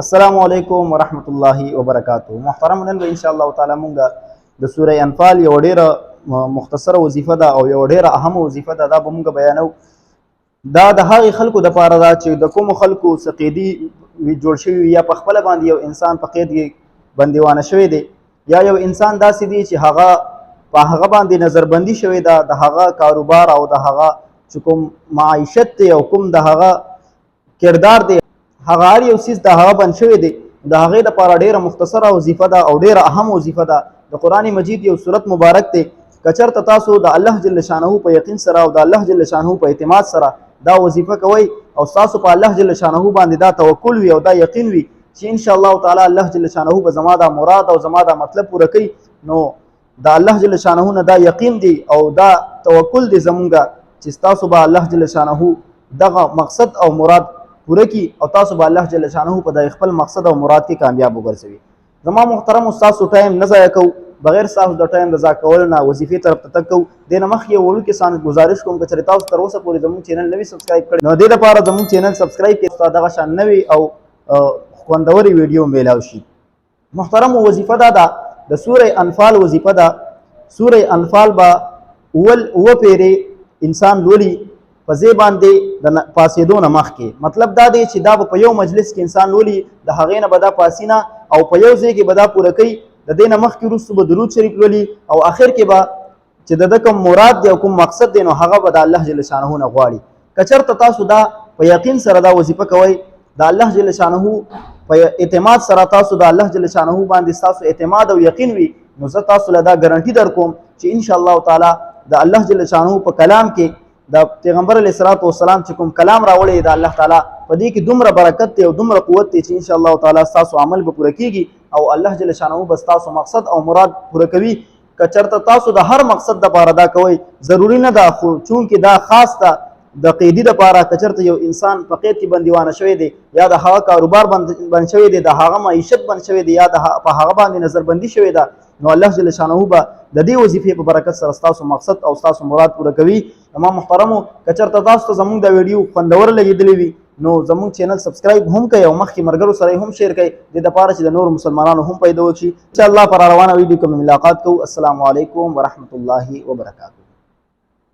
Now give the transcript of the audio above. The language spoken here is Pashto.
السلام علیکم ورحمۃ اللہ وبرکاتہ. محترم نن به ان شاء الله تعالی مونږ د سوره انفال یو ډیره مختصره وظیفه ده او یو ډیره اهم وظیفه ده. دا به مونږ بیانو. دا د هغې خلکو دپاره ده چې د کومو خلکو سقیدي جوړ شوي وي یا په خپله باندې یو انسان په قید کې بندیوانه شوی دی یا یو انسان داسې دی چې هغه په هغه باندې نظربندي شوې ده د هغه کاروبار او د هغه چې کوم معیشت دی او کوم د هغه کردار دی هغه هر یو څیز د هغه بند شوی دی. د هغې دپاره ډېره مختصره وظیفه ده او ډېره اهم وظیفه ده. د قرآن مجید یو صورت مبارک دی. که چېرته تاسو د الله جل شانه په یقین سره او د الله جل شانه په اعتماد سره دا وظیفه کوئ او ستاسو په الله جل شانه باندې دا توکل وي او دا یقین وي چې ان شاء الله تعالی الله جل شانه به زما دا مراد او زما دا مطلب پوره کوي، نو د الله جل شانه نه دا یقین دی او دا توکل دی زمونږ چې ستاسو به الله جل شانه دغه مقصد او مراد پوره کی او تاسو به الله جل شانه په د خپل مقصد او مراد کې کامیاب وګرځوي. زما محترم تاسو ټایم نه ضایع کوو، بغیر تاسو د ټایم د ضایع کولو نه وظیفې طرف ته تګ کوو. دې نه مخکې یو وړوکی سان گزارش کوم که چېرې تاسو تر اوسه پورې زموږ چینل نه وي سبسکرایب کړی، نو دې لپاره زموږ چینل سبسکرایب کړئ تاسو دغه شان نوي او خوندورې ویډیو میلاو شي. محترم وظیفه دا ده د سوره انفال وظیفه ده. سوره انفال به اوه پیرې انسان لولي په ځای باندې د پاسېدو نه مخکې. مطلب دا دی چې دا به په یو مجلس کې انسان لولي، د هغې نه به دا پاسي نه او په یو ځای کې به دا پوره کوي. د دې نه مخکې وروستو به درود شریف لولي او آخر کې به چې د ده کوم مراد دی او کوم مقصد دی نو هغه به د الله جل شانه نه غواړي. که چېرته تاسو دا په یقین سره دا وظیفه کوئ، د الله جل شانه په اعتماد سره تاسو د الله جل شانه باندې ستاسو اعتماد او یقین وي، نو زه تاسو له دا ګارنټي در کوم چې ان شاء الله تعالی د الله جل شانه په کلام کې د پیغمبر علیه الصلاۃ والسلام چې کوم کلام راوړی د الله تعالی په دې کې دومره برکت دی او دومره قوت دی چې ان شاء الله تعالی ستاسو عمل به پوره کیږي او الله جل شانه به ستاسو مقصد او مراد پوره کوي. که چېرته تاسو د هر مقصد دپاره دا کوئ، ضروري نه ده، خو چونکې دا خاص ده د قیدي دپاره. که چېرته یو انسان په قید کې بندیوانه شوی دی یا د هغه کاروبار بند شوی دی، د هغه معیشت بند شوی دی یا په هغه باندې نظربندي شوې ده، نو الله جل شانه به د دې وظیفې په برکت سره ستاسو مقصد او ستاسو مراد پوره کوي. تمام محترمو، که چېرته تاسو ته زموږ د ویډیو خوندور لګېدلی وي نو زموږ چینل سبسکرایب هم کوئ او مخکې ملګرو سره یې هم شیر کوئ، دې دپاره چې د نورو مسلمانانو هم پیدا وشي. انشاءالله پر روانه ویډیو کې ملاقات کوو. السلام علیکم ورحمة الله وبرکاته.